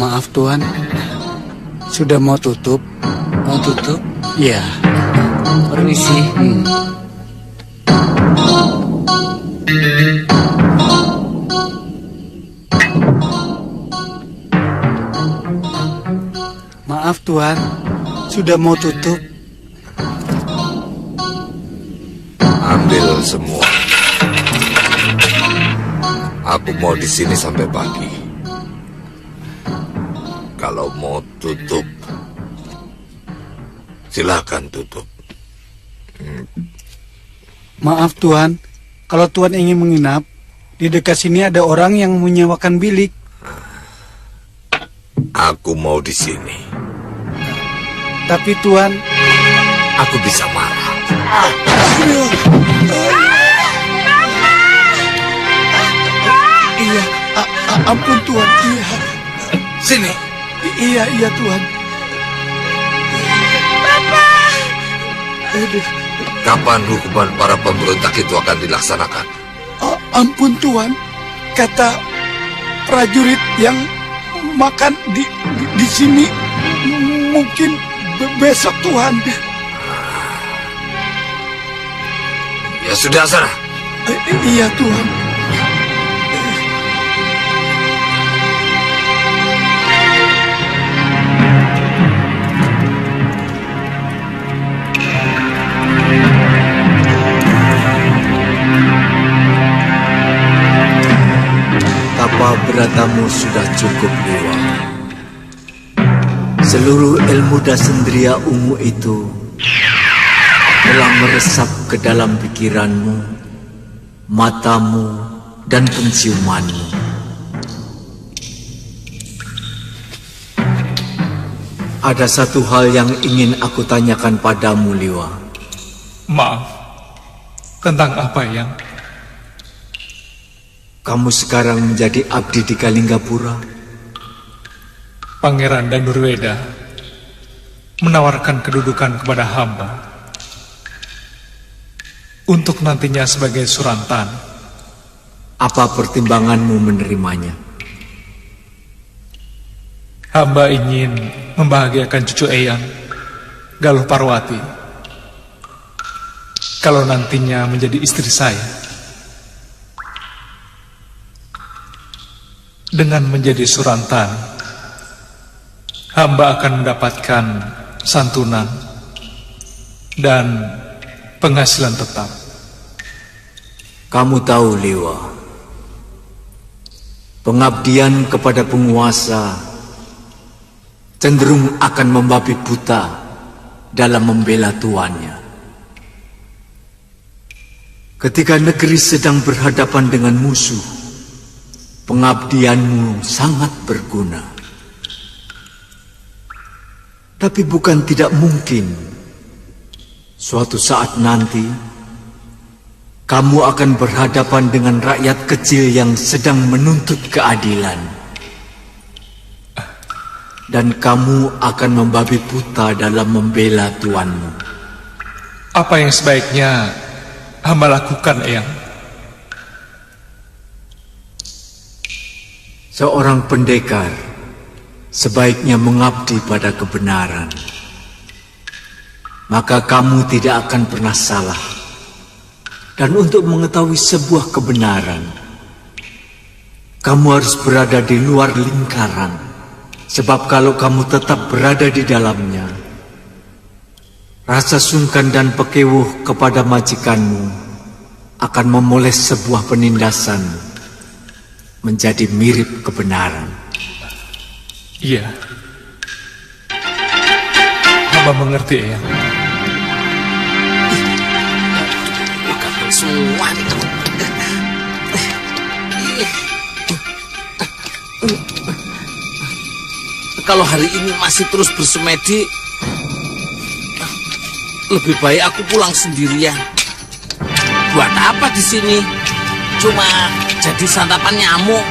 Maaf Tuan, sudah mau tutup. Mau tutup? Iya. Permisi. Maaf Tuan, sudah mau tutup. Ambil semua. Aku mau di sini sampai pagi. Kalau mau tutup, silakan tutup. Maaf Tuan, kalau Tuan ingin menginap, di dekat sini ada orang yang menyewakan bilik. Aku mau di sini. Tapi Tuan, aku bisa marah. Iya, ampun Tuan. Iya. Sini. Iya Tuan. Bapak. Kapan hukuman para pemberontak itu akan dilaksanakan? Ampun Tuan, kata prajurit yang makan di sini mungkin besok Tuan. Ya sudah sana. Iya Tuan. Tapa beratamu sudah cukup Dewa. Seluruh ilmu dasendria ungu itu telah meresap ke dalam pikiranmu, matamu, dan penciumanmu. Ada satu hal yang ingin aku tanyakan padamu, Liwa. Maaf, tentang apa yang? Kamu sekarang menjadi abdi di Kalinggapura. Pangeran dan Nurweda menawarkan kedudukan kepada hamba untuk nantinya sebagai Surantan. Apa pertimbanganmu menerimanya? Hamba ingin membahagiakan cucu Eyang, Galuh Parwati, kalau nantinya menjadi istri saya. Dengan menjadi Surantan, hamba akan mendapatkan santunan dan penghasilan tetap. Kamu tahu, Liwa, pengabdian kepada penguasa cenderung akan membabi buta dalam membela tuannya. Ketika negeri sedang berhadapan dengan musuh, pengabdianmu sangat berguna. Tapi bukan tidak mungkin suatu saat nanti kamu akan berhadapan dengan rakyat kecil yang sedang menuntut keadilan. Dan kamu akan membabi buta dalam membela tuanmu. Apa yang sebaiknya hamba lakukan, Eyang? Seorang pendekar sebaiknya mengabdi pada kebenaran. Maka kamu tidak akan pernah salah. Dan untuk mengetahui sebuah kebenaran, kamu harus berada di luar lingkaran. Sebab kalau kamu tetap berada di dalamnya, rasa sungkan dan pekewuh kepada majikanmu akan memoles sebuah penindasan menjadi mirip kebenaran. Iya. Hamba mengerti, Eyang. Gatel semua itu. Kalau hari ini masih terus bersemedi, lebih baik aku pulang sendirian. Buat apa di sini? Cuma jadi santapan nyamuk.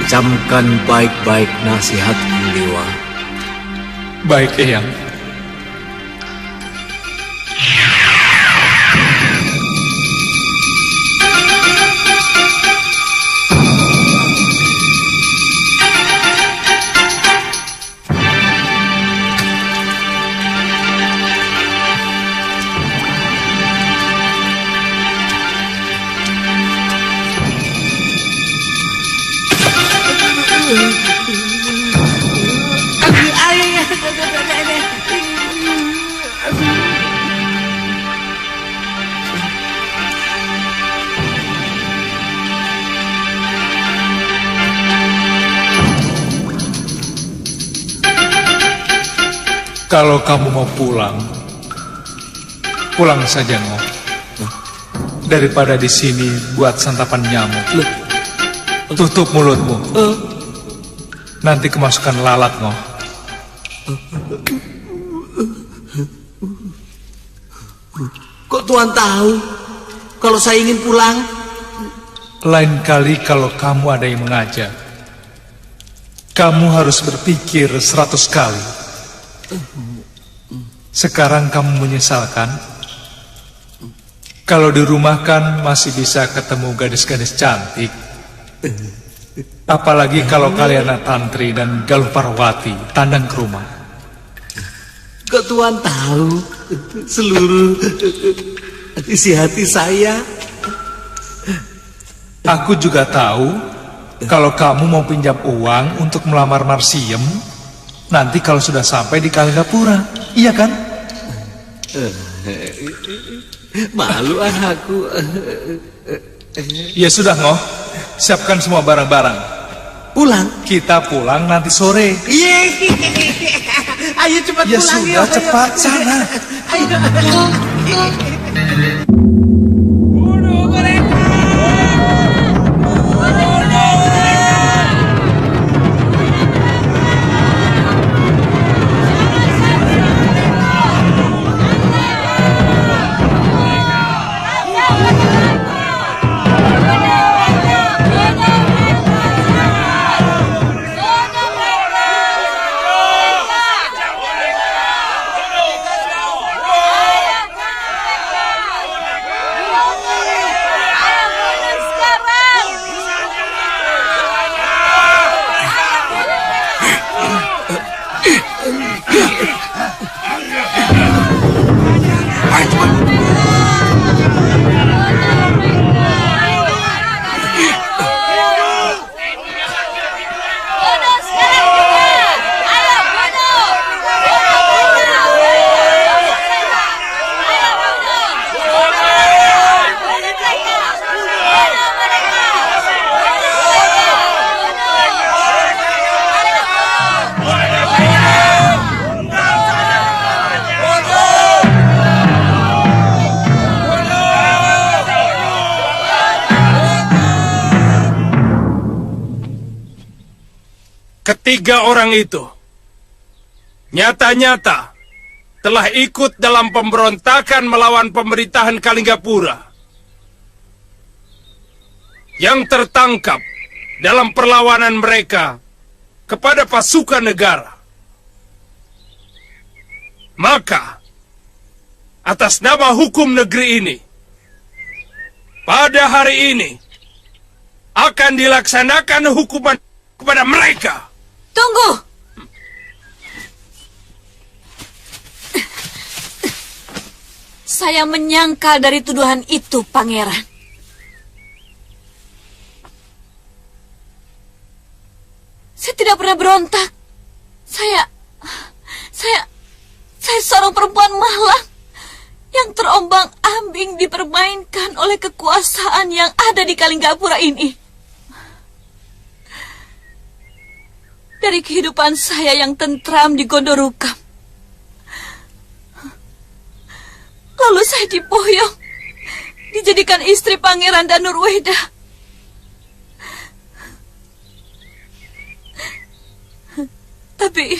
Camkan baik-baik nasihatku, Dewa. Baik, Eyang. Kalau kamu mau pulang, pulang saja, Ngoh. Daripada di sini buat santapan nyamuk. Tutup mulutmu. Nanti kemasukan lalat, Ngoh. Kok Tuan tahu kalau saya ingin pulang? Lain kali kalau kamu ada yang mengajak, kamu harus berpikir 100 kali. Sekarang kamu menyesalkan? Kalau di rumah kan masih bisa ketemu gadis-gadis cantik. Apalagi kalau kalian Tantri dan Galuh Parwati tandang ke rumah. Kok Tuan tahu seluruh isi hati saya? Aku juga tahu kalau kamu mau pinjam uang untuk melamar Marsiem, nanti kalau sudah sampai di Kalinggapura, iya kan? Malu aku. Ya sudah, Ngoh. Siapkan semua barang-barang. Pulang? Kita pulang nanti sore. Ayo cepat Ya pulang. sudah, cepat sana. Ketiga orang itu nyata-nyata telah ikut dalam pemberontakan melawan pemerintahan Kalinggapura. Yang tertangkap dalam perlawanan mereka kepada pasukan negara. Maka, atas nama hukum negeri ini, pada hari ini akan dilaksanakan hukuman kepada mereka. Tunggu! Saya menyangkal dari tuduhan itu, Pangeran. Saya tidak pernah berontak. Saya seorang perempuan malang yang terombang-ambing dipermainkan oleh kekuasaan yang ada di Kalinggapura ini. Dari kehidupan saya yang tentram di Gondorukam, lalu saya diboyong, dijadikan istri Pangeran Danurweda. Tapi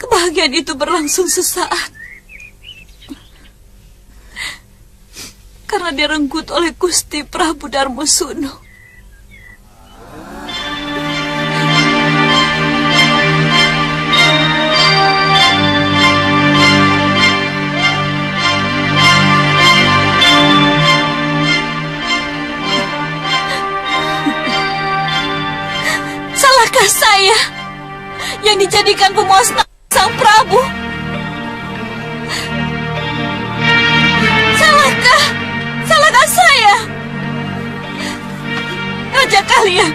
kebahagiaan itu berlangsung sesaat, karena direnggut oleh Gusti Prabu Darmosuno. Salahkah saya yang dijadikan pemusnah Sang Prabu? Salahkah saya? Raja kalian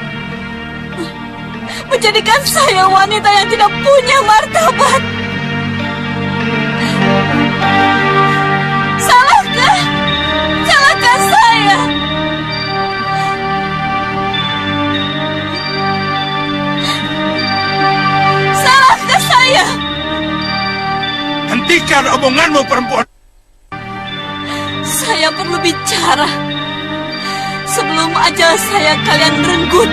menjadikan saya wanita yang tidak punya martabat. Salahkah saya? Salahkah saya? Hentikan omonganmu, perempuan. Saya perlu bicara sebelum ajal saya kalian renggut.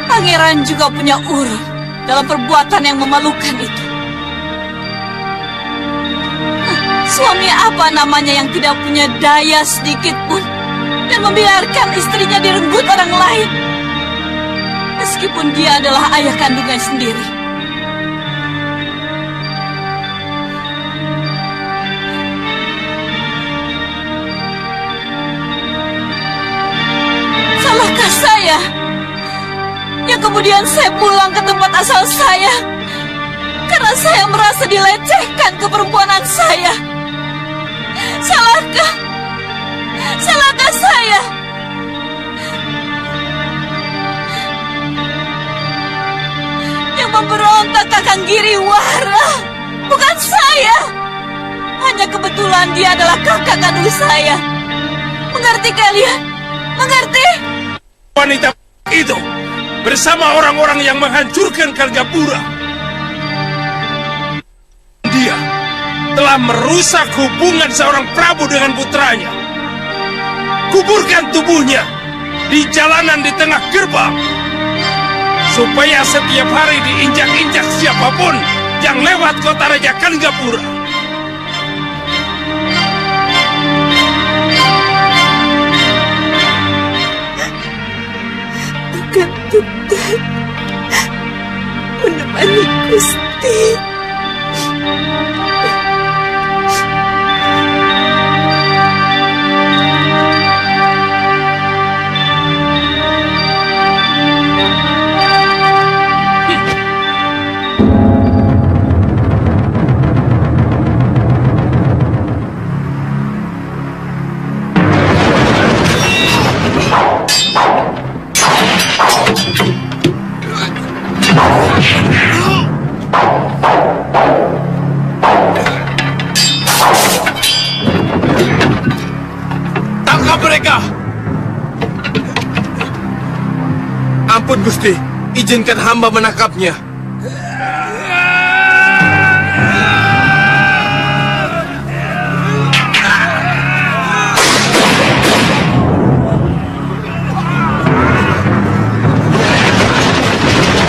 Pangeran juga punya urut dalam perbuatan yang memalukan itu. Suami apa namanya yang tidak punya daya sedikit pun dan membiarkan istrinya direnggut orang lain, meskipun dia adalah ayah kandungnya sendiri. Salahkah saya yang kemudian saya pulang ke tempat asal saya karena saya merasa dilecehkan keperempuanan saya? Salahkah saya? Yang memberontak Kakang Giriwara bukan saya. Hanya kebetulan dia adalah kakak kandung saya. Mengerti kalian? Mengerti? Wanita itu bersama orang-orang yang menghancurkan Kalinggapura. Dia telah merusak hubungan seorang Prabu dengan putranya. Kuburkan tubuhnya di jalanan di tengah gerbang, supaya setiap hari diinjak-injak siapapun yang lewat kota Raja Kalinggapura. Akan tetap menemani Gusti. Tangkap mereka! Ampun Gusti, izinkan hamba menangkapnya.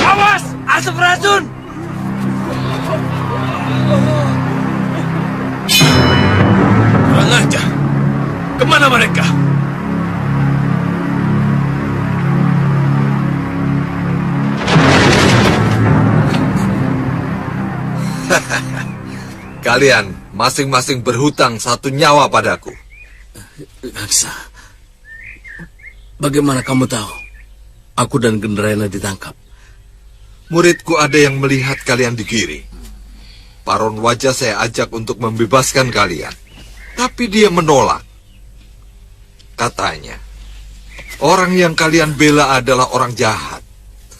Awas, asap racun! Kurang ajar. Kemana mereka? Kalian masing-masing berhutang 1 nyawa padaku. Laksa, bagaimana kamu tahu aku dan Gendrayana ditangkap? Muridku ada yang melihat kalian digiring. Paron Wajah saya ajak untuk membebaskan kalian. Tapi dia menolak. Katanya, orang yang kalian bela adalah orang jahat.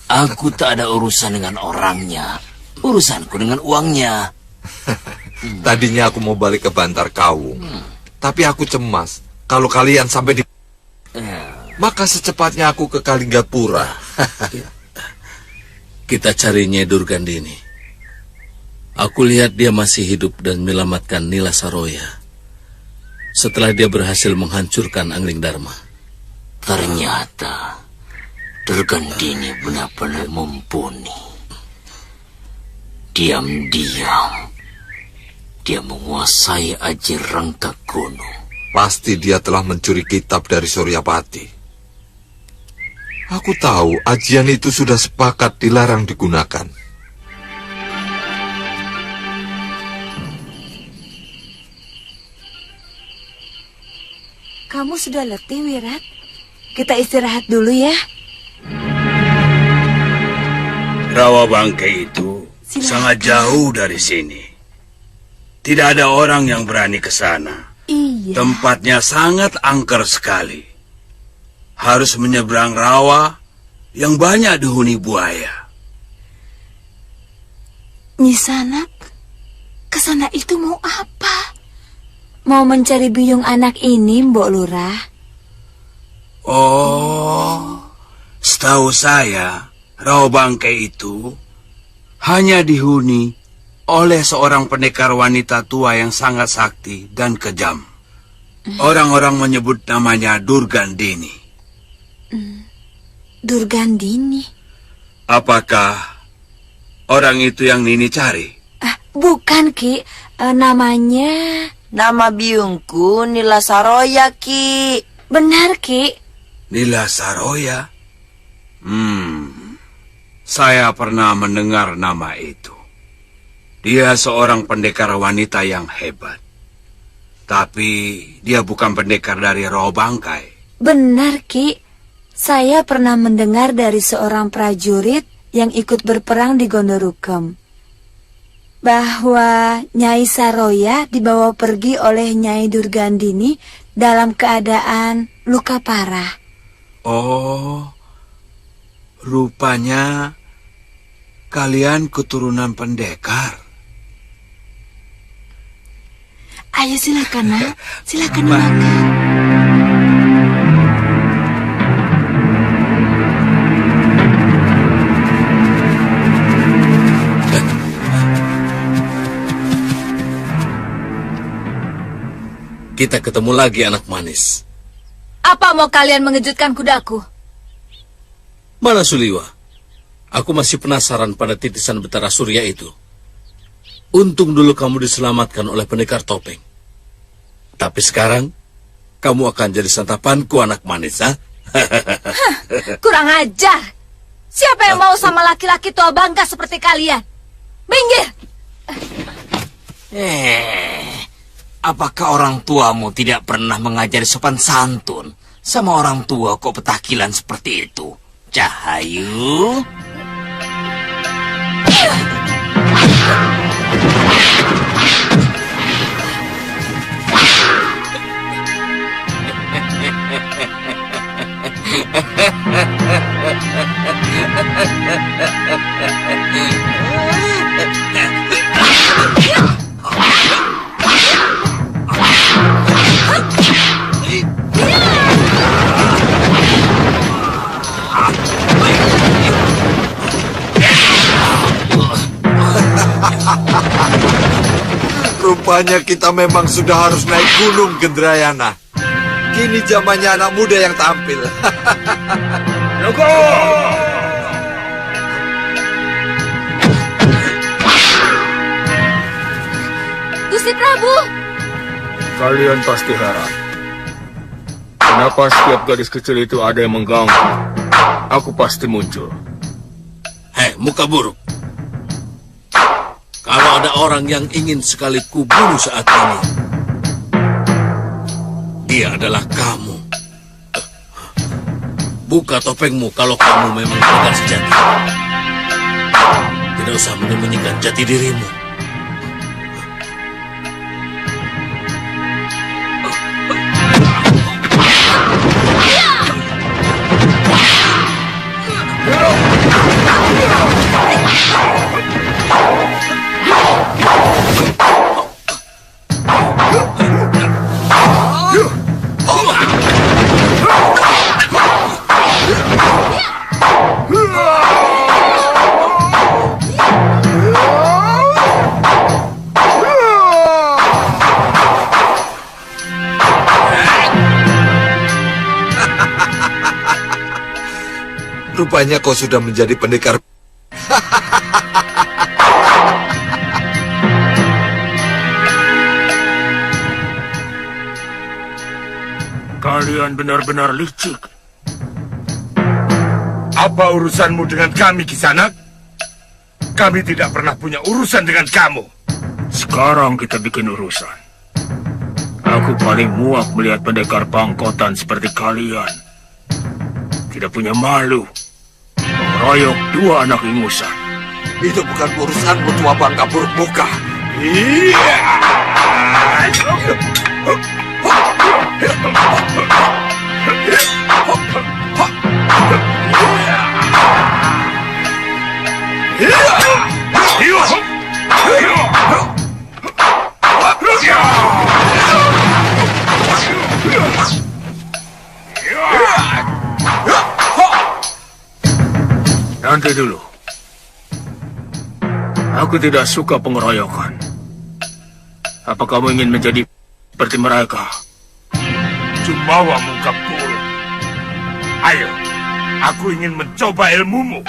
Aku tak ada urusan dengan orangnya. Urusanku dengan uangnya. Tadinya aku mau balik ke Bantar Kawung. Tapi aku cemas. Kalau kalian sampai di... Maka secepatnya aku ke Kalinggapura. Kita cari Nyai Durgandini. Aku lihat dia masih hidup dan menyelamatkan Nila Saroya setelah dia berhasil menghancurkan Angling Dharma. Ternyata Durgandini benar-benar mumpuni. Diam-diam dia menguasai Aji Rangka Gunung. Pasti dia telah mencuri kitab dari Suryapati. Aku tahu ajian itu sudah sepakat dilarang digunakan. Kamu sudah letih, Wirat. Kita istirahat dulu ya. Rawa Bangkai itu sangat jauh dari sini. Tidak ada orang yang berani ke sana. Iya. Tempatnya sangat angker sekali. Harus menyeberang rawa yang banyak dihuni buaya. Nyisanak, ke sana itu mau apa? Mau mencari biung anak ini, Mbok Lurah? Oh, setahu saya, Rawa Bangkai itu hanya dihuni oleh seorang pendekar wanita tua yang sangat sakti dan kejam. Orang-orang menyebut namanya Durgandini. Durgandini? Apakah orang itu yang Nini cari? Bukan, Ki. Namanya... Nama biungku Nila Saroya, Ki. Benar, Ki. Nila Saroya? Saya pernah mendengar nama itu. Dia seorang pendekar wanita yang hebat. Tapi dia bukan pendekar dari Rawa Bangkai. Benar, Ki. Saya pernah mendengar dari seorang prajurit yang ikut berperang di Gondorukem bahwa Nyai Saroya dibawa pergi oleh Nyai Durgandini dalam keadaan luka parah. Oh, rupanya kalian keturunan pendekar. Ayo silakan, Nak. Silakan makan. Kita ketemu lagi, anak manis. Apa mau kalian mengejutkan kudaku? Mana Suliwa? Aku masih penasaran pada titisan Betara Surya itu. Untung dulu kamu diselamatkan oleh pendekar topeng. Tapi sekarang, kamu akan jadi santapanku, anak manis, ha? Kurang ajar. Siapa yang mau sama laki-laki tua bangka seperti kalian? Minggir! Apakah orang tuamu tidak pernah mengajari sopan santun sama orang tua kok petakilan seperti itu? Cahayu? Rupanya kita memang sudah harus naik gunung, Gendrayana. Kini zamannya anak muda yang tampil. Gusti Prabu! Kalian pasti heran. Kenapa setiap gadis kecil itu ada yang mengganggu? Aku pasti muncul. Hei, muka buruk. Kalau ada orang yang ingin sekali kubunuh saat ini, dia adalah kamu. Buka topengmu kalau kamu memang pendekar sejati. Tidak usah menyembunyikan jati dirimu. Rupanya kau sudah menjadi pendekar. Kalian benar-benar licik. Apa urusanmu dengan kami, Kisanak? Kami tidak pernah punya urusan dengan kamu. Sekarang kita bikin urusan. Aku paling muak melihat pendekar pangkotan seperti kalian. Tidak punya malu. Mengeroyok 2 anak ingusan. Itu bukan urusanmu, tua bangka buruk muka. Iya. Nanti dulu. Aku tidak suka pengeroyokan. Apa kamu ingin menjadi seperti mereka? Jumawa muka buruk. Ayo, aku ingin mencoba ilmumu.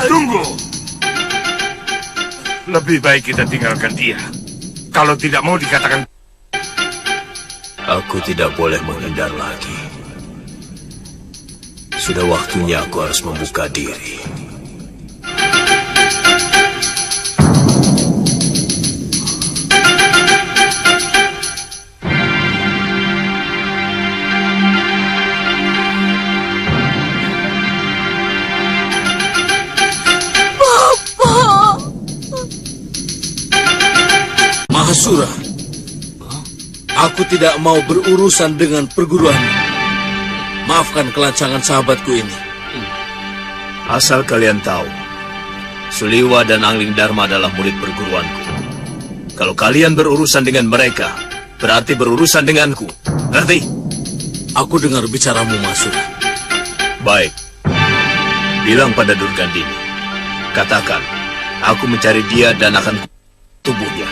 Tunggu. Lebih baik kita tinggalkan dia. Kalau tidak mau dikatakan... Aku tidak boleh menghindar lagi. Sudah waktunya aku harus membuka diri. Mahasura, aku tidak mau berurusan dengan perguruan. Maafkan kelancangan sahabatku ini. Asal kalian tahu, Suliwa dan Angling Dharma adalah murid perguruanku. Kalau kalian berurusan dengan mereka, berarti berurusan denganku. Ngerti? Aku dengar bicaramu, Mahasura. Baik. Bilang pada Durgandini. Katakan, aku mencari dia dan akan tubuhnya.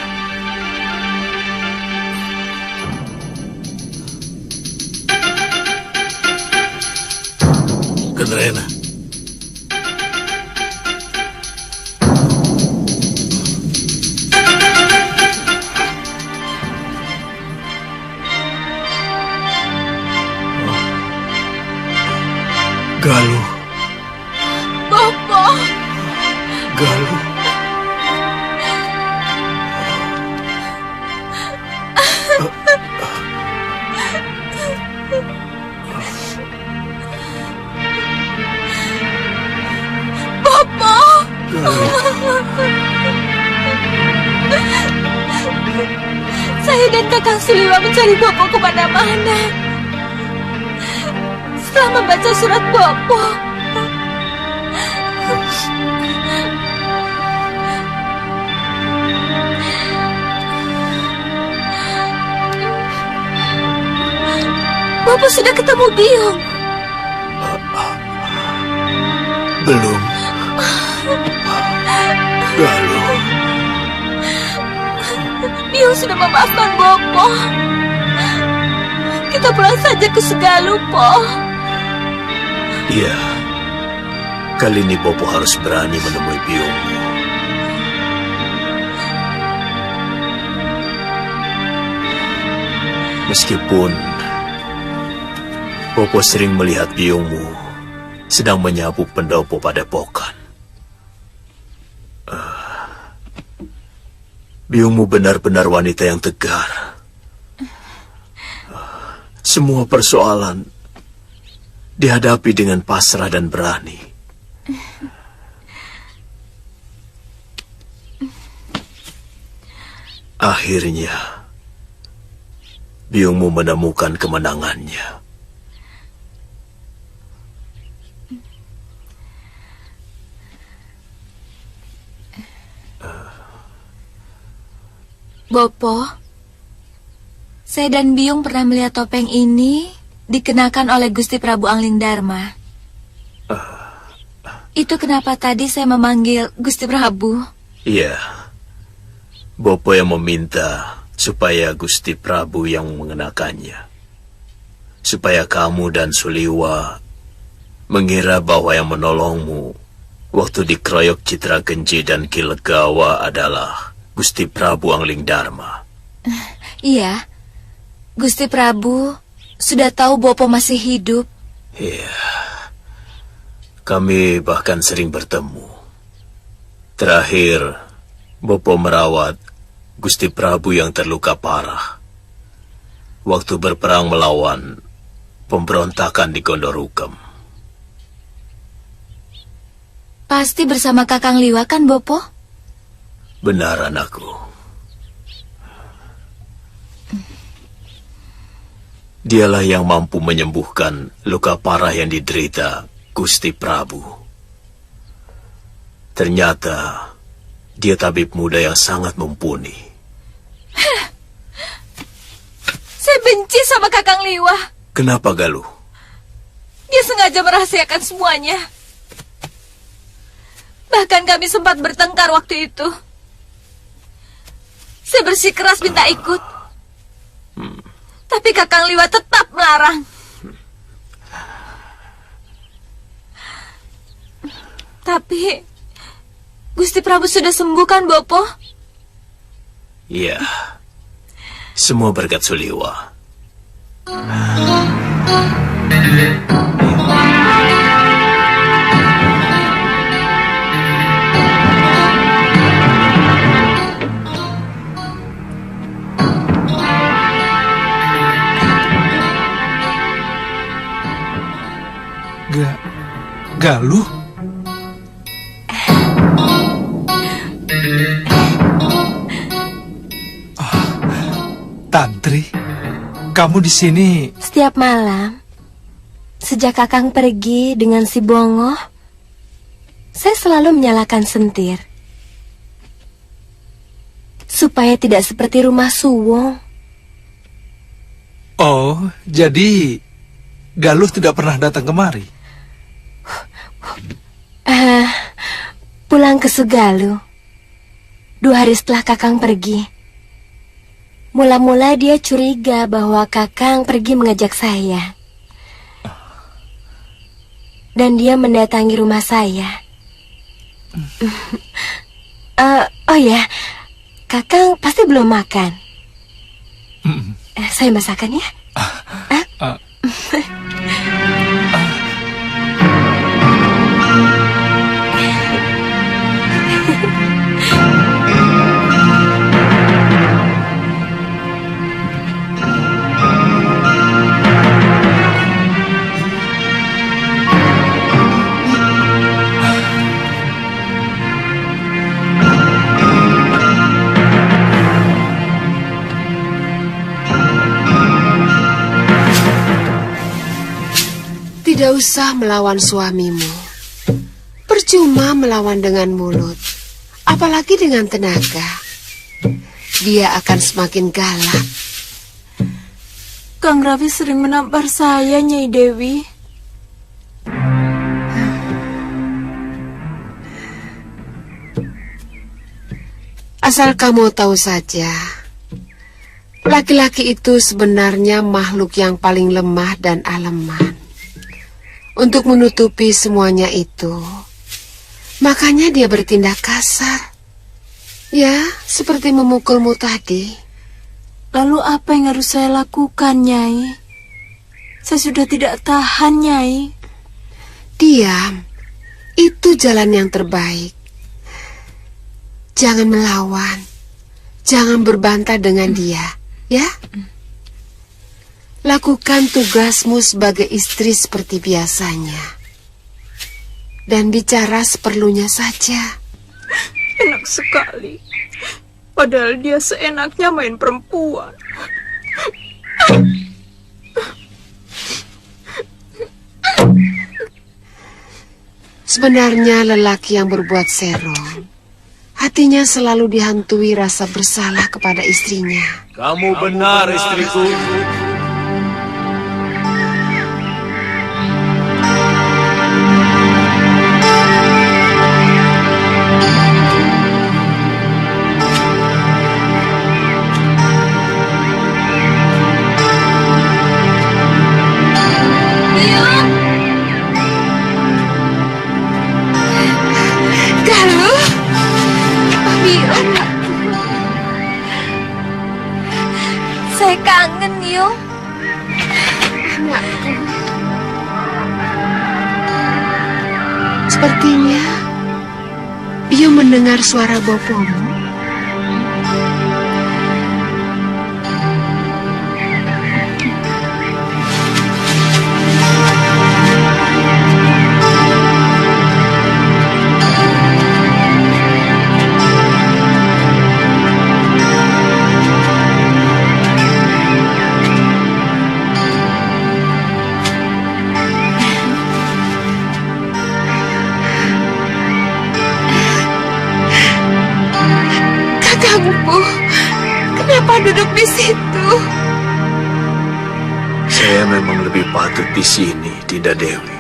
Kendrena. Galuh. Bapak. Galuh. Bapak. Saya dan Kakang Suliwa mencari Bopo kemana-mana. Setelah membaca surat Bopo, Bopo sudah ketemu Biung. Belum. Galuh. Biung sudah memaafkan Bopo. Kita pulang saja ke Segalu, Po. Iya. Kali ini Bopo harus berani menemui Biung. Meskipun Bopo sering melihat biungmu sedang menyapu pendopo pada pokan. Biungmu benar-benar wanita yang tegar. Semua persoalan dihadapi dengan pasrah dan berani. Akhirnya, Biungmu menemukan kemenangannya. Bopo, saya dan Biung pernah melihat topeng ini dikenakan oleh Gusti Prabu Angling Dharma. Itu kenapa tadi saya memanggil Gusti Prabu? Iya, Bopo yang meminta supaya Gusti Prabu yang mengenakannya. Supaya kamu dan Suliwa mengira bahwa yang menolongmu waktu dikeroyok Citra Genji dan Ki Legawa adalah Gusti Prabu Angling Dharma. Iya, Gusti Prabu sudah tahu Bopo masih hidup. Iya, kami bahkan sering bertemu. Terakhir, Bopo merawat Gusti Prabu yang terluka parah waktu berperang melawan pemberontakan di Gondorukem. Pasti bersama Kakang Liwa kan, Bopo? Benar, anakku. Dialah yang mampu menyembuhkan luka parah yang diderita Gusti Prabu. Ternyata dia tabib muda yang sangat mumpuni. Saya benci sama Kakang Liwa. Kenapa, Galuh? Dia sengaja merahasiakan semuanya. Bahkan kami sempat bertengkar waktu itu. Saya bersikeras minta ikut. Tapi Kakang Liwa tetap melarang. Tapi Gusti Prabu sudah sembuh kan, Bopo? Iya. Semua berkat Suliwa. Galuh? Tantri, kamu di sini? Setiap malam, sejak Kakang pergi dengan si Bongo, saya selalu menyalakan sentir. Supaya tidak seperti rumah Suwong. Oh, jadi Galuh tidak pernah datang kemari? Pulang ke Sugalu 2 hari setelah Kakang pergi. Mula-mula dia curiga bahwa Kakang pergi mengajak saya. Dan dia mendatangi rumah saya. Oh ya, Kakang pasti belum makan. Saya masakan ya. Tidak usah melawan suamimu. Percuma melawan dengan mulut, apalagi dengan tenaga. Dia akan semakin galak. Kang Raffi sering menampar saya, Nyai Dewi. Asal kamu tahu saja, laki-laki itu sebenarnya makhluk yang paling lemah dan aleman. Untuk menutupi semuanya itu, makanya dia bertindak kasar. Ya, seperti memukulmu tadi. Lalu apa yang harus saya lakukan, Nyai? Saya sudah tidak tahan, Nyai. Diam. Itu jalan yang terbaik. Jangan melawan. Jangan berbantah dengan dia, ya? Lakukan tugasmu sebagai istri seperti biasanya. Dan bicara seperlunya saja. Enak sekali. Padahal dia seenaknya main perempuan. Sebenarnya lelaki yang berbuat serong, hatinya selalu dihantui rasa bersalah kepada istrinya. Kamu benar, istriku. Saya kangen, Yung. Anakku. Sepertinya Yung mendengar suara bopomu. Kenapa duduk di situ? Saya memang lebih patut di sini, Dinda Dewi.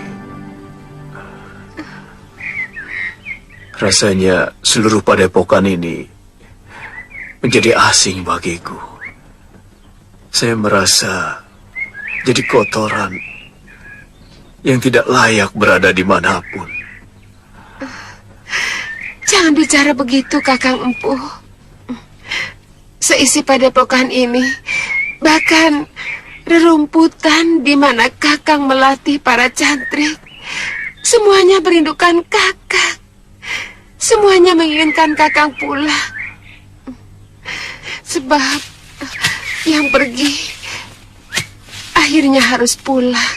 Rasanya seluruh padepokan ini menjadi asing bagiku. Saya merasa jadi kotoran yang tidak layak berada dimanapun. Jangan bicara begitu, Kakang Empuh. Seisi padepokan ini, bahkan rerumputan di mana Kakang melatih para cantrik, semuanya merindukan Kakang. Semuanya menginginkan Kakang pulang. Sebab yang pergi akhirnya harus pulang.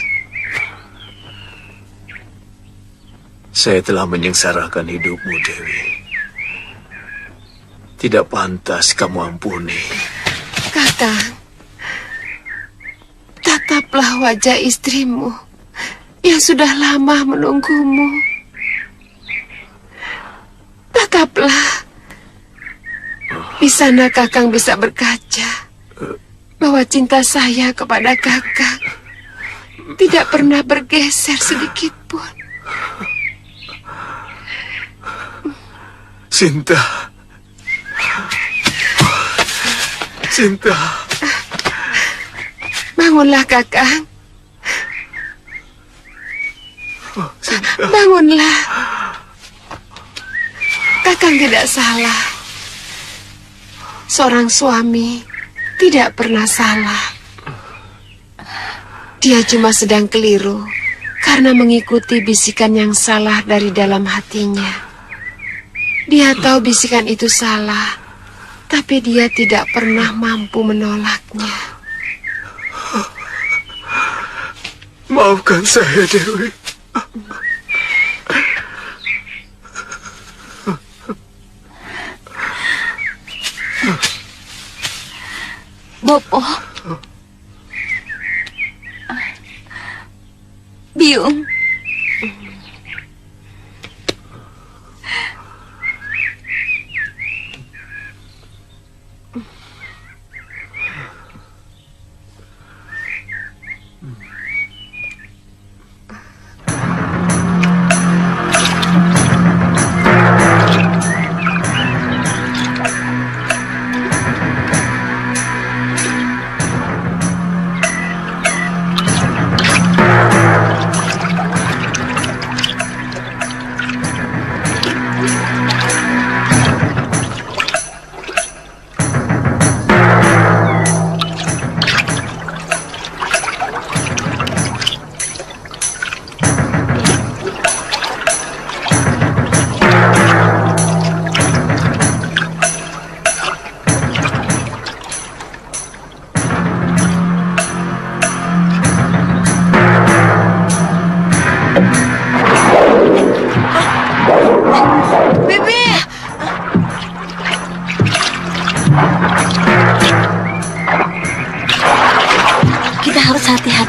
Saya telah menyengsarakan hidupmu, Dewi. Tidak pantas kamu ampuni. Kakang, tataplah wajah istrimu yang sudah lama menunggumu. Tataplah. Di sana Kakang bisa berkaca bahwa cinta saya kepada Kakang tidak pernah bergeser sedikit pun. Sinta. Sinta. Bangunlah, Kakang. Bangunlah. Kakang tidak salah. Seorang suami tidak pernah salah. Dia cuma sedang keliru karena mengikuti bisikan yang salah dari dalam hatinya. Dia tahu bisikan itu salah, tapi dia tidak pernah mampu menolaknya. Maafkan saya, Dewi. Bopo. Biung.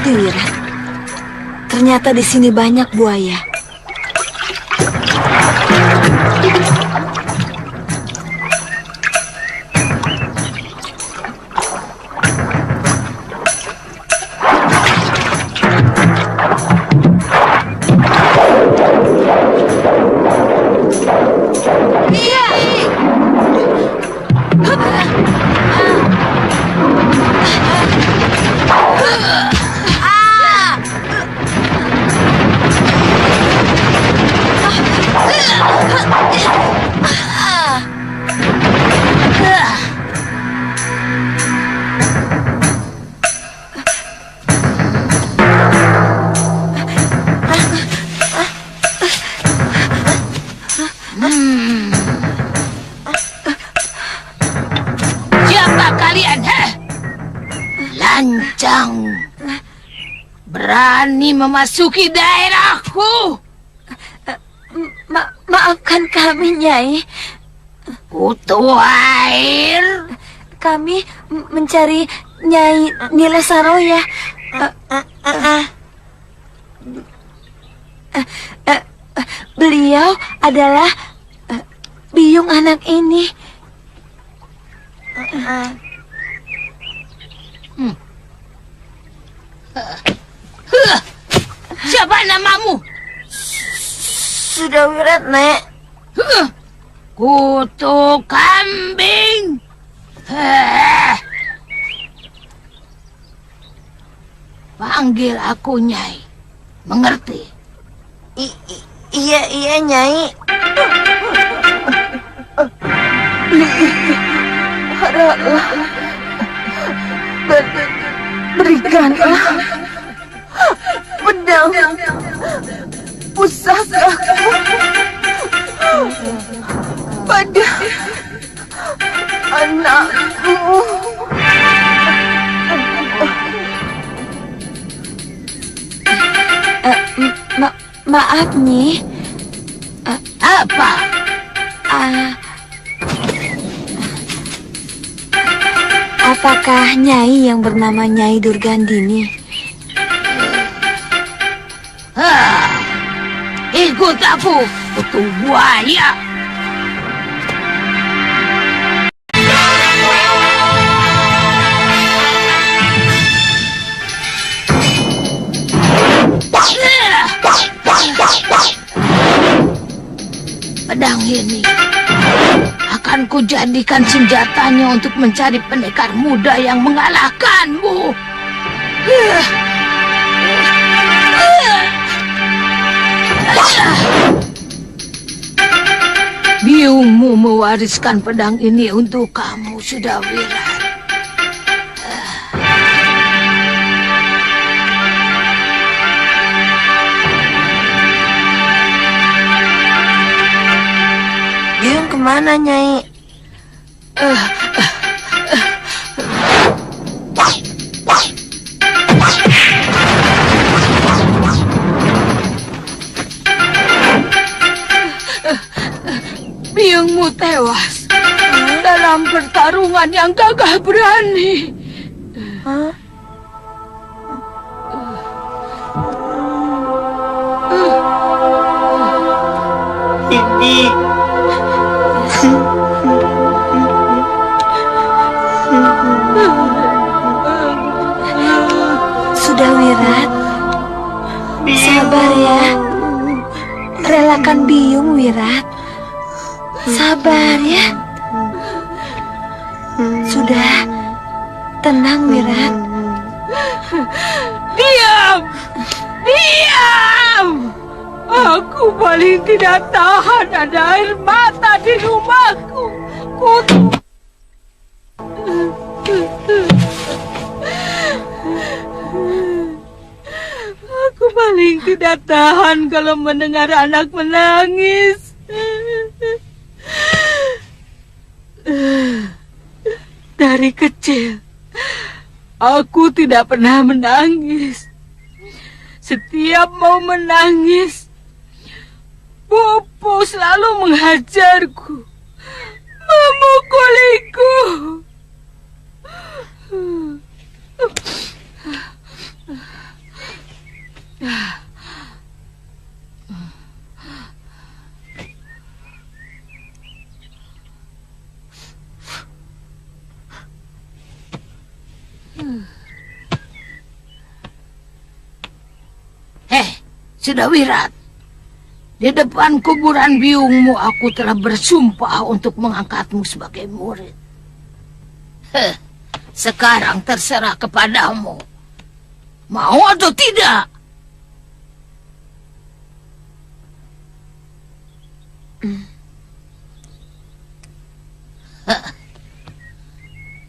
hati-hati, Wirat. Ternyata di sini banyak buaya. Siapa kalian, lancang, berani memasuki daerahku? Maafkan kami, Nyai. Kutu air. Kami mencari Nyai Nila Saroya. Beliau adalah Biyung anak ini. Siapa namamu? Sudah Wirat, Nek. Kutu kambing. Panggil aku Nyai. Mengerti? Iya, Nyai. Haraplah berikanlah pedang pusakaku pada anakku. Maaf, Nyi. Apa? Apakah Nyai yang bernama Nyai Durgandini? Ikut aku, kutu buaya. Pedang ini akan kujadikan senjatanya untuk mencari pendekar muda yang mengalahkanmu. Biyungmu mewariskan pedang ini untuk kamu, sudah Wirat. Biyung kemana, Nyai? Biyungmu tewas dalam pertarungan yang gagah berani. Sudah Wirat, sabar ya. Relakan Biyung, Wirat. Sabar ya. Sudah, tenang Wirat. Diam! Diam! Aku paling tidak tahan ada air mata di rumahku. Kutu. Aku paling tidak tahan kalau mendengar anak menangis. Dari kecil, aku tidak pernah menangis. Setiap mau menangis, Bopo selalu menghajarku, memukuliku. Sudah Wirat. Di depan kuburan biungmu aku telah bersumpah untuk mengangkatmu sebagai murid. Sekarang terserah kepadamu. Mau atau tidak?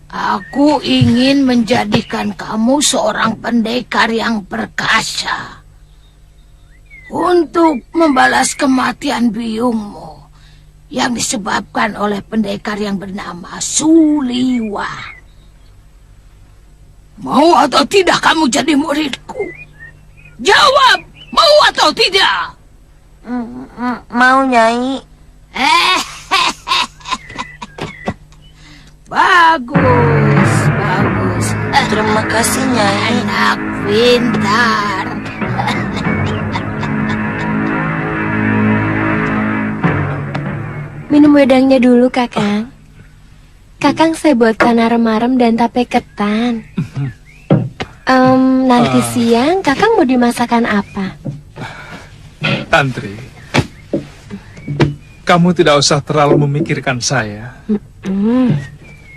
Aku ingin menjadikan kamu seorang pendekar yang perkasa untuk membalas kematian biungmu yang disebabkan oleh pendekar yang bernama Suliwa. Mau atau tidak kamu jadi muridku? Jawab, mau atau tidak? Mau, Nyai. Bagus, bagus. Terima kasih, Nyai. Anak pintar. Minum wedangnya dulu, Kakang. Kakang saya buatkan arem-arem dan tape ketan. Nanti siang Kakang mau dimasakan apa? Tantri, kamu tidak usah terlalu memikirkan saya.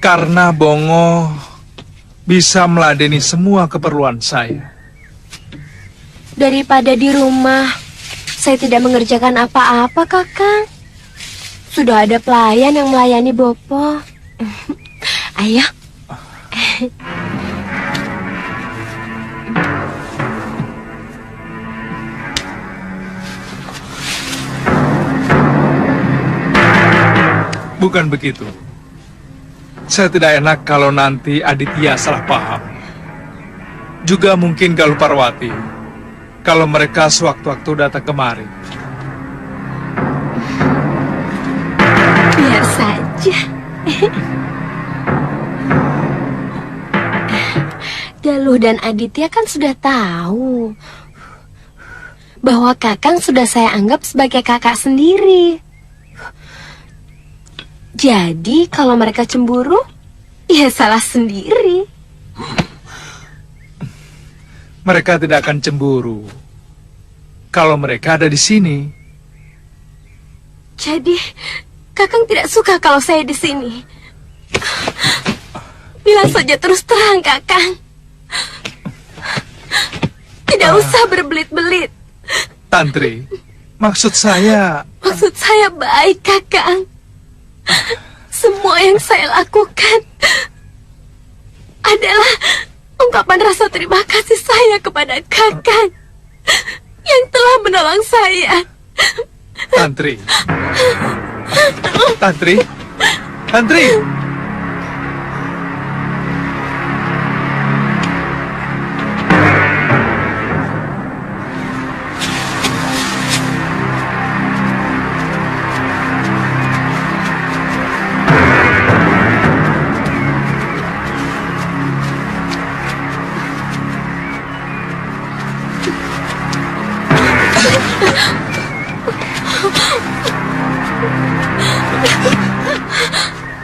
Karena Bongo bisa meladeni semua keperluan saya. Daripada di rumah saya tidak mengerjakan apa-apa, Kakang. Sudah ada pelayan yang melayani Bopo. Ayo. Bukan begitu. Saya tidak enak kalau nanti Aditya salah paham. Juga mungkin Galuh Parwati kalau mereka sewaktu-waktu datang kemari. Biar saja. Galuh dan Aditya kan sudah tahu bahwa Kakang sudah saya anggap sebagai kakak sendiri. Jadi kalau mereka cemburu, ya salah sendiri. Mereka tidak akan cemburu kalau mereka ada di sini. Jadi Kakang tidak suka kalau saya di sini. Bilang saja terus terang, Kakang. Tidak usah berbelit-belit. Tantri, maksud saya baik, Kakang. Semua yang saya lakukan adalah ungkapan rasa terima kasih saya kepada Kakang yang telah menolong saya. Tantri. Tantri. Tantri.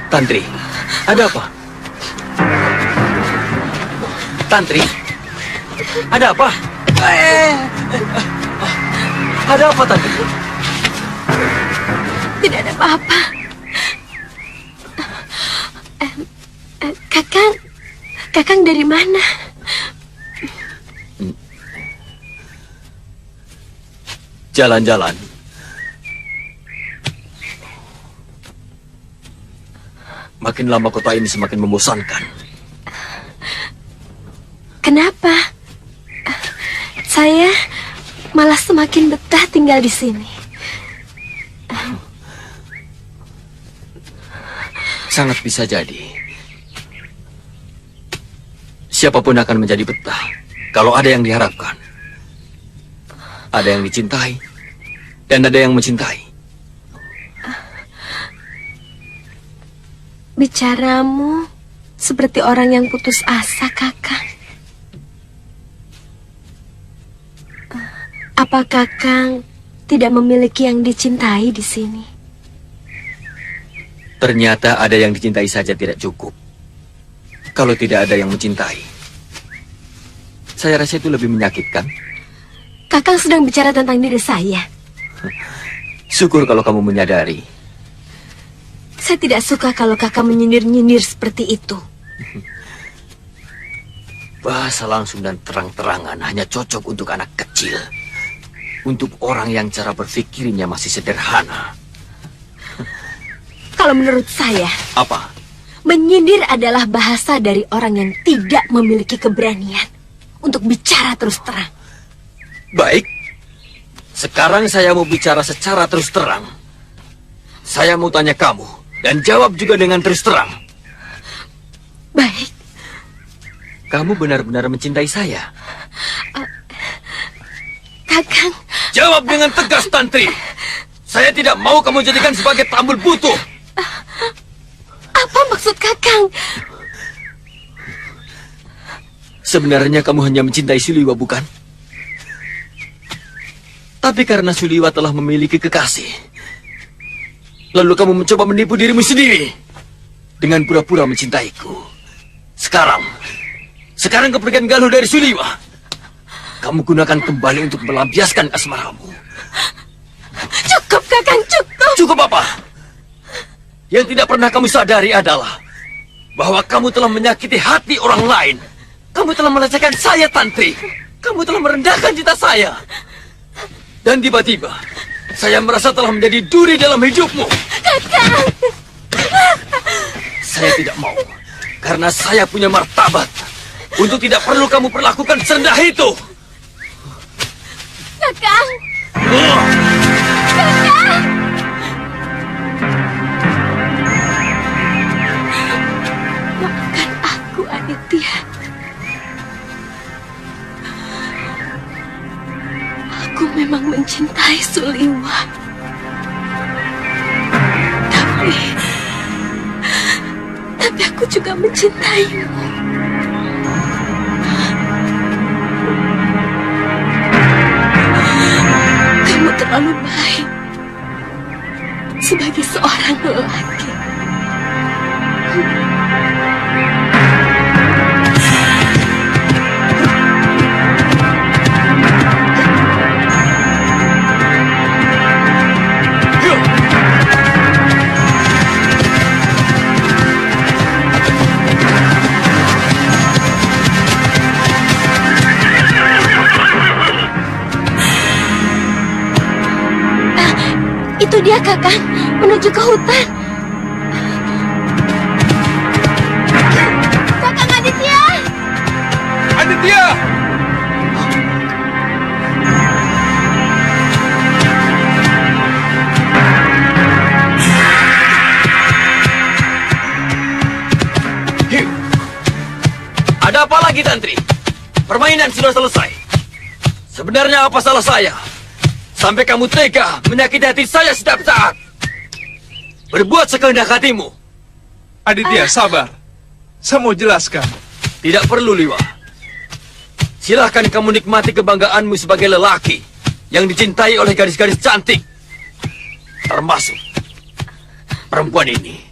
Tantri, ada apa? Tantri, ada apa? Ada apa, Tantri? Tidak ada apa-apa. Kakang dari mana? Jalan-jalan. Makin lama kota ini semakin membosankan. Kenapa? Saya malah semakin betah tinggal di sini. Sangat bisa jadi. Siapapun akan menjadi betah kalau ada yang diharapkan. Ada yang dicintai dan ada yang mencintai. Bicaramu seperti orang yang putus asa, Kakang. Apa Kakang tidak memiliki yang dicintai di sini? Ternyata ada yang dicintai saja tidak cukup. Kalau tidak ada yang mencintai, Saya rasa itu lebih menyakitkan. Kakang sedang bicara tentang diri saya. Syukur kalau kamu menyadari. Saya tidak suka kalau kakang menyindir-nyindir seperti itu. Bahasa langsung dan terang-terangan hanya cocok untuk anak kecil. Untuk orang yang cara berpikirnya masih sederhana. Kalau menurut saya, Apa? menyindir adalah bahasa dari orang yang tidak memiliki keberanian untuk bicara terus terang. Baik. Sekarang saya mau bicara secara terus terang. Saya mau tanya kamu, dan jawab juga dengan terus terang. Baik. Kamu benar-benar mencintai saya? Kakang. Jawab dengan tegas, Tantri. Saya tidak mau kamu jadikan sebagai tambul butuh. Apa maksud kakang? Sebenarnya kamu hanya mencintai Suliwa, bukan? Tapi karena Suliwa telah memiliki kekasih, lalu kamu mencoba menipu dirimu sendiri dengan pura-pura mencintaiku. Sekarang kepergian Galuh dari Suliwa, kamu gunakan kembali untuk melampiaskan asmaramu. Cukup, kakang, cukup. Cukup apa? Yang tidak pernah kamu sadari adalah bahwa kamu telah menyakiti hati orang lain. Kamu telah melecehkan saya, Tantri. Kamu telah merendahkan cita saya. Dan tiba-tiba, saya merasa telah menjadi duri dalam hidupmu. Kakang! Saya tidak mau. Karena saya punya martabat. Untuk tidak perlu kamu perlakukan serendah itu. Kakang! Kakang! Maafkan aku, Aditya. Aku memang mencintai Suliwa. Tapi aku juga mencintaimu. Kamu terlalu baik sebagai seorang lelaki. Itu dia, kakang, menuju ke hutan. Kakang Aditya! Aditya! Ada apa lagi, Tantri? Permainan sudah selesai. Sebenarnya apa salah saya? Sampai kamu tega menyakiti hati saya setiap saat. Berbuat sekehendak hatimu. Aditya, sabar. Saya mau jelaskan. Tidak perlu, Liwa. Silahkan kamu nikmati kebanggaanmu sebagai lelaki yang dicintai oleh gadis-gadis cantik. Termasuk perempuan ini.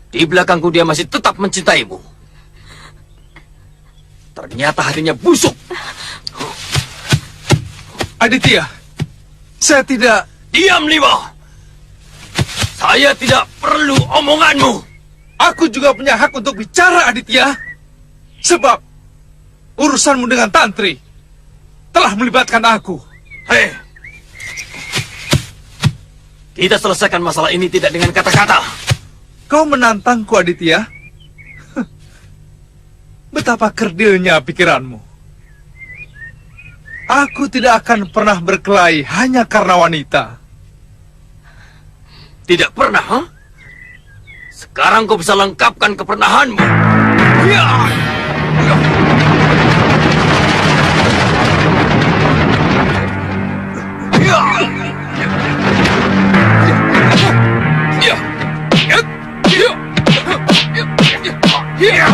Di belakangku dia masih tetap mencintaimu. Ternyata hatinya busuk. Aditya, saya tidak... Diam, Liwa. Saya tidak perlu omonganmu. Aku juga punya hak untuk bicara, Aditya. Sebab urusanmu dengan Tantri telah melibatkan aku. Hei, kita selesaikan masalah ini tidak dengan kata-kata. Kau menantangku, Aditya. Betapa kerdilnya pikiranmu. Aku tidak akan pernah berkelahi hanya karena wanita. Tidak pernah, huh? Sekarang kau bisa lengkapkan kepernahanmu. Ya! Ya! Ya! Ya! Ya!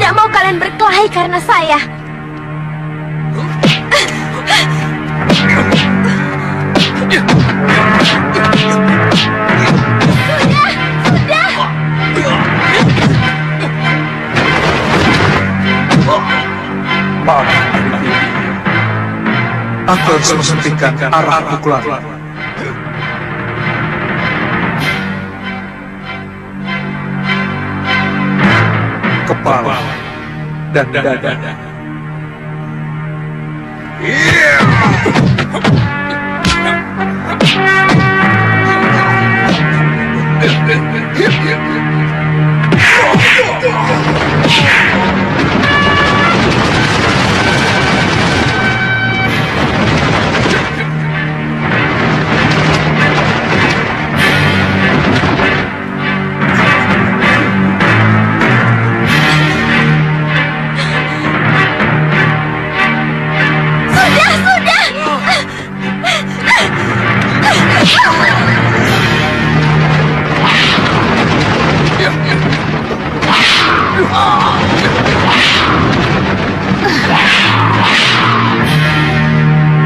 tidak mau kalian berkelahi karena saya. Maaf, aku harus menghentikan arah pukulan. Kepala dan dada.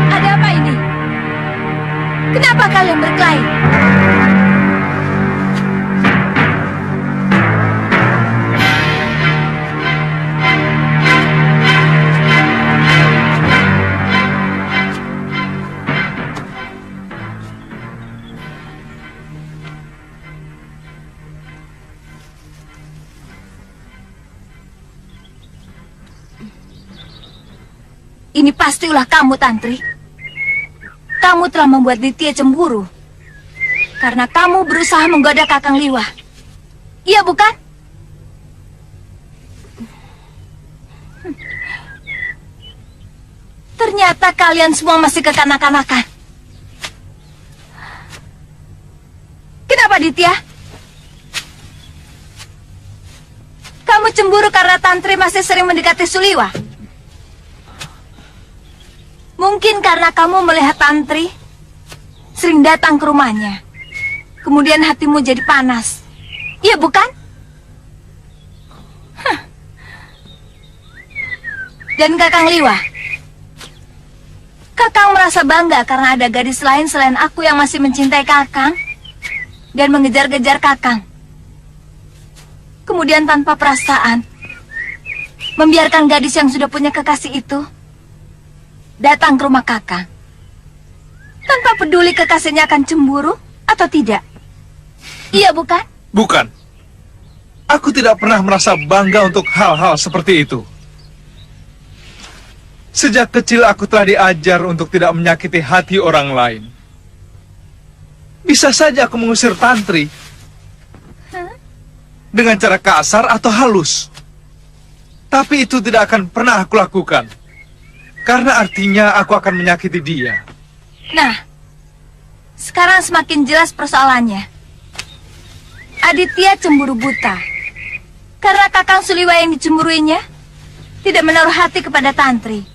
Ada apa ini? Kenapa kalian berkelahi? Ini pasti ulah kamu, Tantri. Kamu telah membuat Ditya cemburu. Karena kamu berusaha menggoda Kakang Liwa. Iya, bukan? Ternyata kalian semua masih kekanak-kanakan. Kenapa, Ditya? Kamu cemburu karena Tantri masih sering mendekati Suliwa? Mungkin karena kamu melihat Tantri sering datang ke rumahnya. Kemudian hatimu jadi panas. Iya, bukan? Hah. Dan Kakang Liwa? Kakang merasa bangga karena ada gadis lain selain aku yang masih mencintai Kakang dan mengejar-gejar Kakang. Kemudian tanpa perasaan, membiarkan gadis yang sudah punya kekasih itu datang ke rumah Kakang. Tanpa peduli kekasihnya akan cemburu atau tidak. Iya, bukan? Bukan. Aku tidak pernah merasa bangga untuk hal-hal seperti itu. Sejak kecil aku telah diajar untuk tidak menyakiti hati orang lain. Bisa saja aku mengusir Tantri dengan cara kasar atau halus. Tapi itu tidak akan pernah aku lakukan. Karena artinya aku akan menyakiti dia. Nah, sekarang semakin jelas persoalannya. Aditya cemburu buta. Karena Kakang Suliwa yang dicemburuinya tidak menaruh hati kepada Tantri.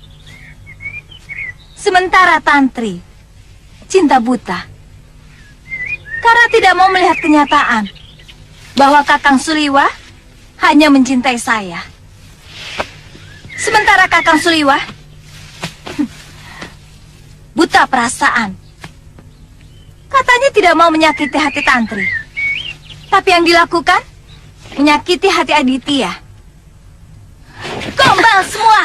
Sementara Tantri cinta buta. Karena tidak mau melihat kenyataan bahwa Kakang Suliwa hanya mencintai saya. Sementara Kakang Suliwa buta perasaan. Katanya tidak mau menyakiti hati Tantri. Tapi yang dilakukan menyakiti hati Aditya. Gombal semua.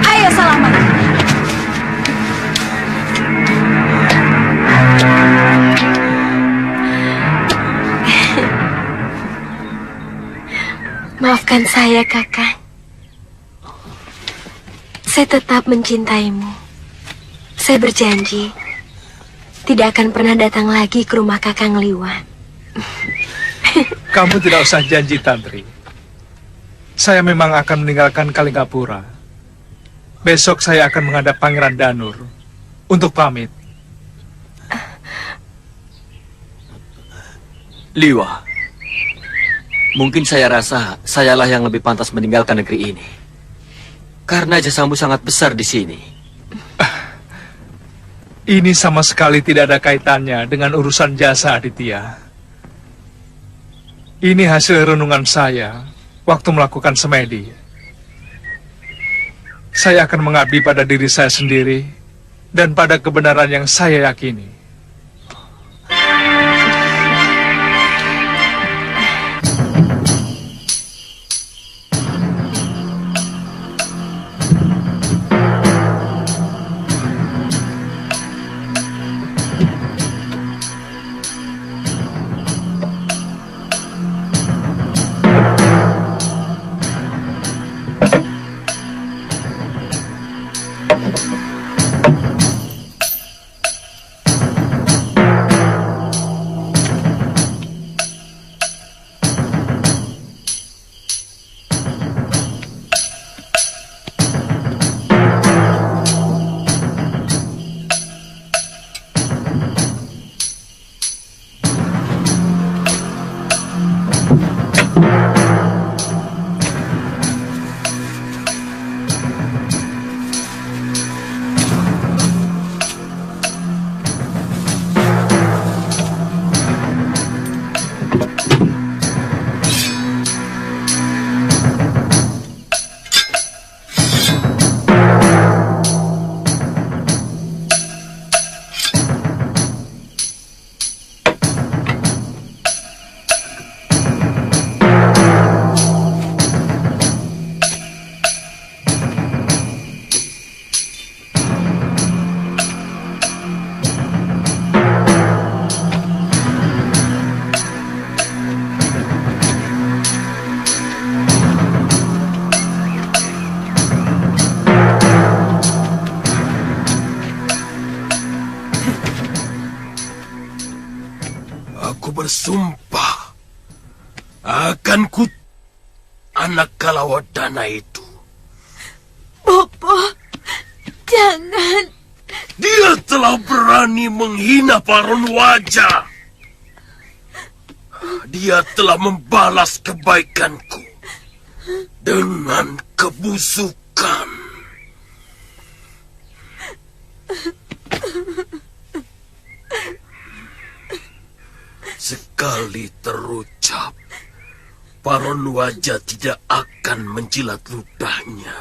Ayo Salama. Maafkan saya, Kakang. Saya tetap mencintaimu. Saya berjanji tidak akan pernah datang lagi ke rumah Kakang Liwa. Kamu tidak usah janji, Tantri. Saya memang akan meninggalkan Kalingapura. Besok saya akan menghadap Pangeran Danur untuk pamit. Liwa, mungkin saya rasa sayalah yang lebih pantas meninggalkan negeri ini. Karena jasamu sangat besar di sini. Ini sama sekali tidak ada kaitannya dengan urusan jasa Aditya. Ini hasil renungan saya waktu melakukan semedi. Saya akan mengabdi pada diri saya sendiri dan pada kebenaran yang saya yakini. Bersumpah akan ku anak Kalawardhana itu. Bopo, jangan. Dia telah berani menghina Paron Wajah. Dia telah membalas kebaikanku dengan kebusukan. Sekali terucap, Paron Wajah tidak akan menjilat ludahnya.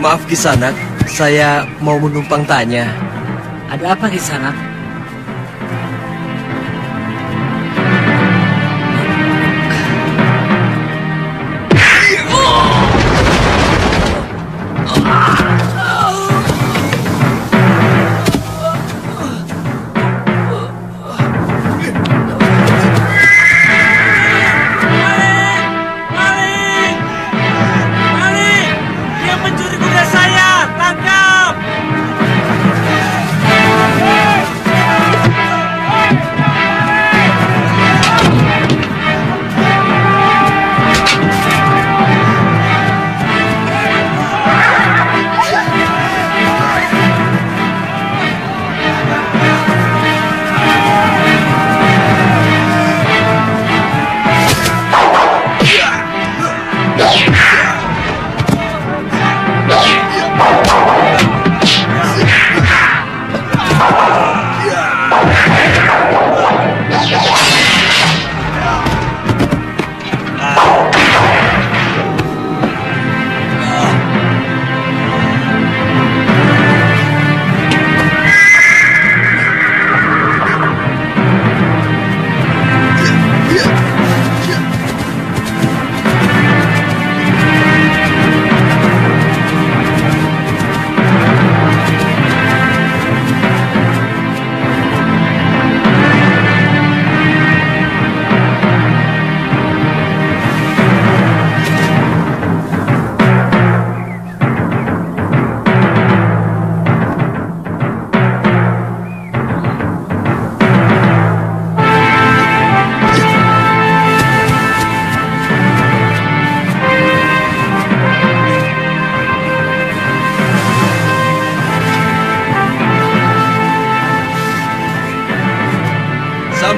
Maaf Kisanak, saya mau menumpang tanya. Ada apa Kisanak?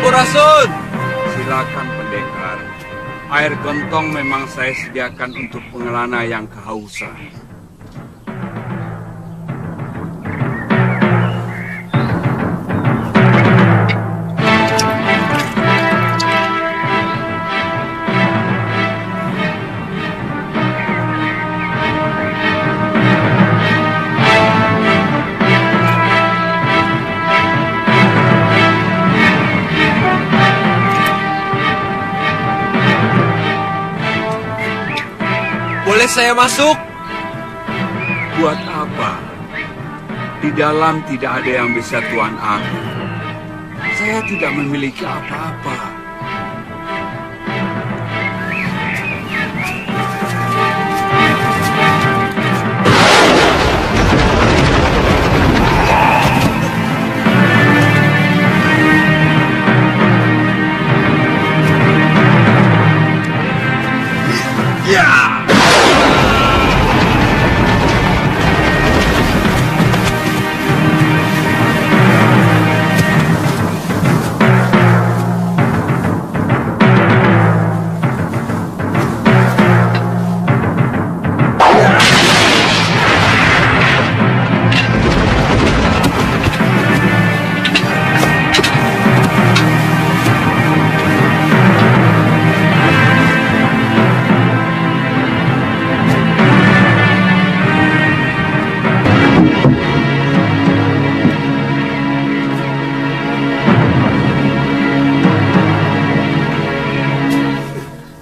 Sampurasun. Silakan pendekar. Air gentong memang saya sediakan untuk pengelana yang kehausan. Boleh saya masuk? Buat apa? Di dalam tidak ada yang bisa Tuan ambil. Saya tidak memiliki apa-apa.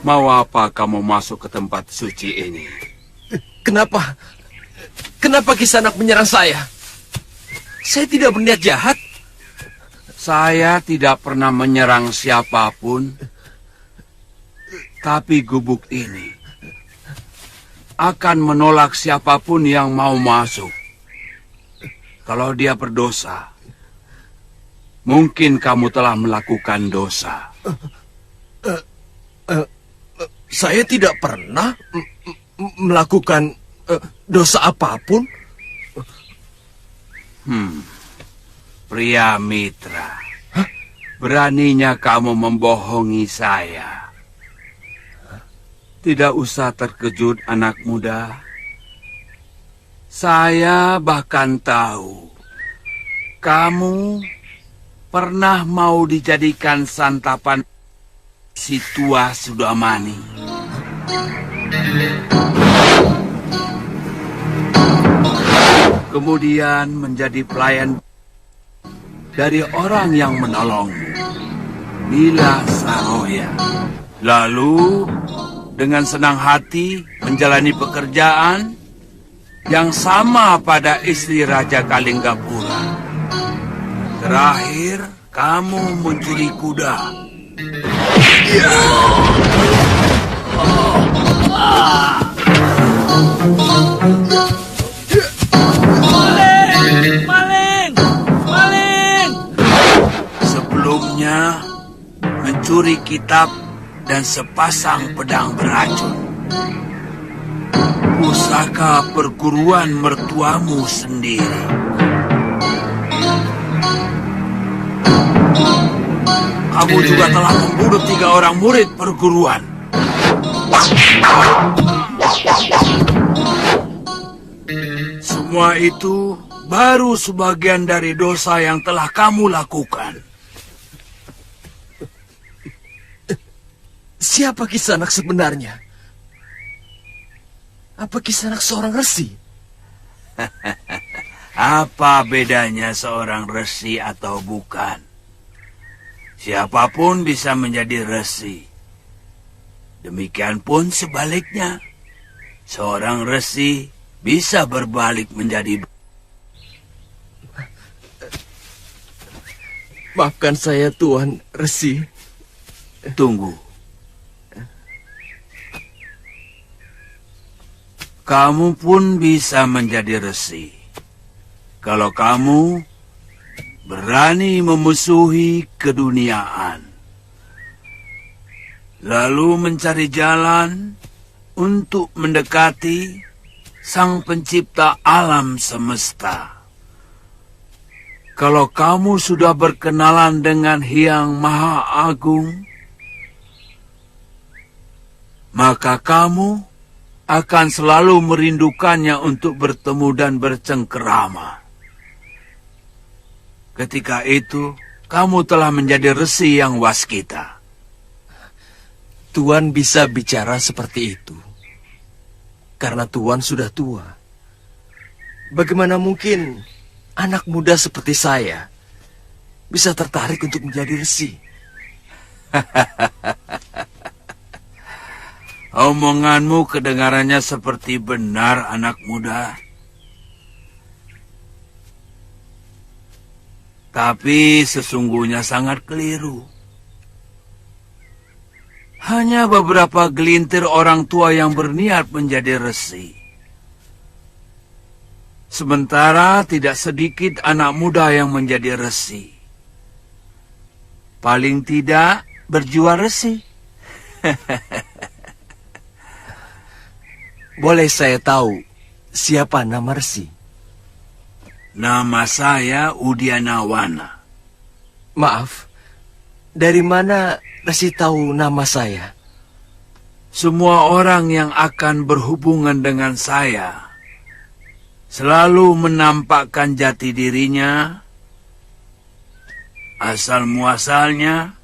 Mau apa kamu masuk ke tempat suci ini? Kenapa? Kenapa Kisanak menyerang saya? Saya tidak berniat jahat. Saya tidak pernah menyerang siapapun. Tapi gubuk ini akan menolak siapapun yang mau masuk. Kalau dia berdosa, mungkin kamu telah melakukan dosa. Saya tidak pernah melakukan dosa apapun. Pria mitra, beraninya kamu membohongi saya. Tidak usah terkejut, anak muda. Saya bahkan tahu kamu pernah mau dijadikan santapan si tua Sudamani. Kemudian menjadi pelayan dari orang yang menolongmu, Nila Saroya. Lalu dengan senang hati menjalani pekerjaan yang sama pada istri Raja Kalinggapura. Terakhir, kamu mencuri kuda. Maling! Maling! Sebelumnya, mencuri kitab dan sepasang pedang beracun. Pusaka perguruan mertuamu sendiri. Kamu juga telah membunuh 3 orang murid perguruan. Semua itu baru sebagian dari dosa yang telah kamu lakukan. Siapa Kisanak sebenarnya? Apa Kisanak seorang resi? Apa bedanya seorang resi atau bukan? Siapapun bisa menjadi resi. Demikian pun sebaliknya. Seorang resi bisa berbalik menjadi... Maafkan saya, Tuan Resi. Tunggu. Kamu pun bisa menjadi resi. Kalau kamu berani memusuhi keduniaan, lalu mencari jalan untuk mendekati Sang Pencipta alam semesta. Kalau kamu sudah berkenalan dengan Hyang Maha Agung, maka kamu akan selalu merindukannya untuk bertemu dan bercengkerama. Ketika itu, kamu telah menjadi resi yang waskita. Tuan bisa bicara seperti itu karena Tuan sudah tua. Bagaimana mungkin anak muda seperti saya bisa tertarik untuk menjadi resi? Omonganmu kedengarannya seperti benar, anak muda. Tapi sesungguhnya sangat keliru. Hanya beberapa gelintir orang tua yang berniat menjadi resi. Sementara tidak sedikit anak muda yang menjadi resi. Paling tidak berjiwa resi. Boleh saya tahu siapa nama resi? Nama saya Udianawana. Maaf, dari mana resi tahu nama saya? Semua orang yang akan berhubungan dengan saya selalu menampakkan jati dirinya, asal-muasalnya,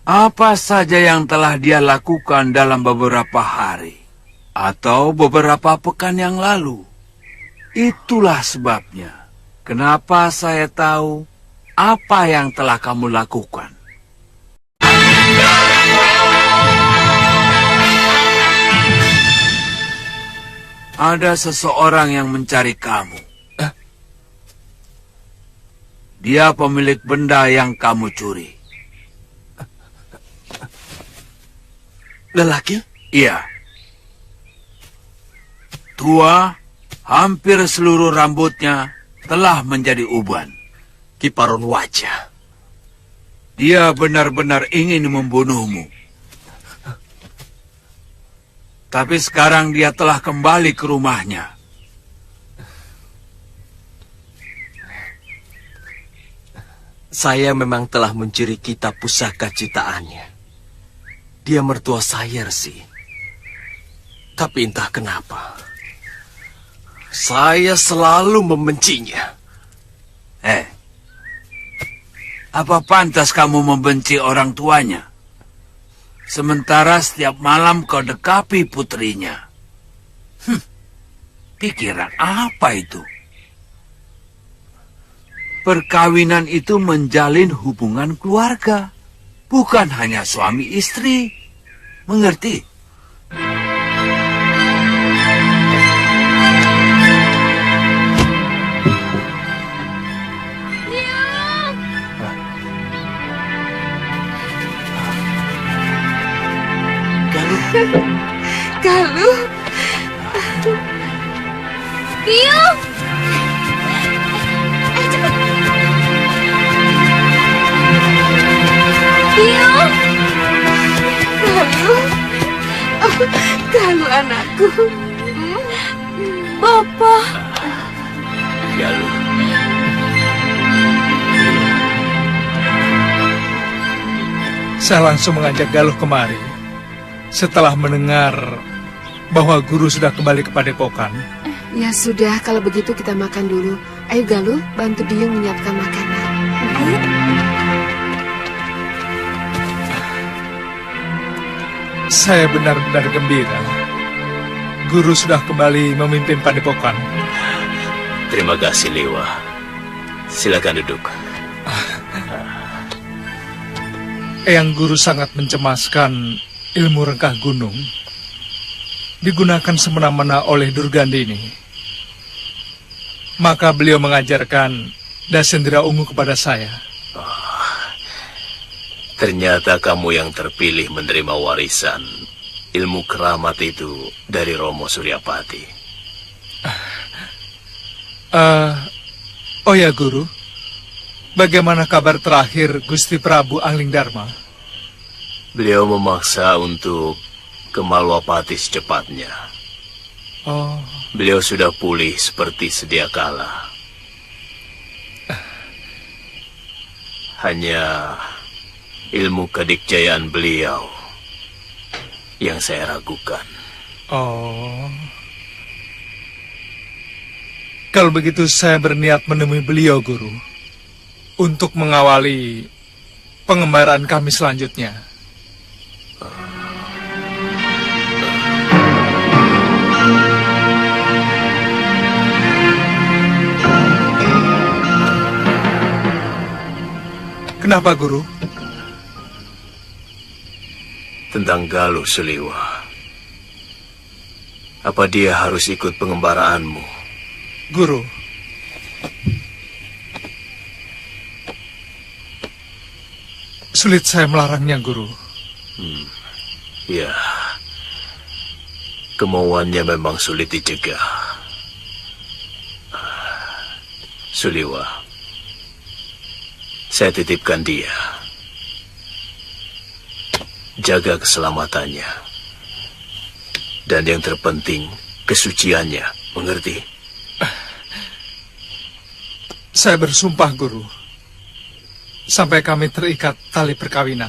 apa saja yang telah dia lakukan dalam beberapa hari atau beberapa pekan yang lalu. Itulah sebabnya kenapa saya tahu apa yang telah kamu lakukan. Ada seseorang yang mencari kamu. Dia pemilik benda yang kamu curi. Lelaki? Iya. Tua, hampir seluruh rambutnya telah menjadi uban. Kiparon wajah. Dia benar-benar ingin membunuhmu. Tapi sekarang dia telah kembali ke rumahnya. Saya memang telah mencuri kitab pusaka ciptaannya. Dia mertua saya, Resi. Tapi entah kenapa, saya selalu membencinya. Apa pantas kamu membenci orang tuanya? Sementara setiap malam kau dekapi putrinya. Pikiran apa itu? Perkawinan itu menjalin hubungan keluarga, bukan hanya suami istri. Mengerti? Galuh. Biung! Cepat! Biung! Galuh. Oh, Galuh anakku. Bapak. Galuh. Saya langsung mengajak Galuh kemari. Setelah mendengar bahwa guru sudah kembali ke padepokan. Ya sudah, kalau begitu kita makan dulu. Ayo Galuh, bantu Biung menyiapkan makanan. Ayo. Saya benar-benar gembira. Guru sudah kembali memimpin padepokan. Terima kasih, Lewa. Silakan duduk. Eyang Guru sangat mencemaskan ilmu rengkah gunung digunakan semena-mena oleh Durgandini. Maka beliau mengajarkan Dasendra Ungu kepada saya. Ternyata kamu yang terpilih menerima warisan ilmu keramat itu dari Romo Suryapati. Oh ya Guru, bagaimana kabar terakhir Gusti Prabu Anglingdarma? Beliau memaksa untuk ke Malwapati secepatnya. Oh. Beliau sudah pulih seperti sedia kala. Hanya ilmu kedikjayaan beliau yang saya ragukan. Oh. Kalau begitu saya berniat menemui beliau, Guru, untuk mengawali pengembaraan kami selanjutnya. Kenapa, Guru? Tentang Galuh Suliwa. Apa dia harus ikut pengembaraanmu? Guru, sulit saya melarangnya, Guru. Ya, kemauannya memang sulit dicegah. Suliwa, saya titipkan dia. Jaga keselamatannya. Dan yang terpenting, kesuciannya. Mengerti? Saya bersumpah, Guru, sampai kami terikat tali perkawinan.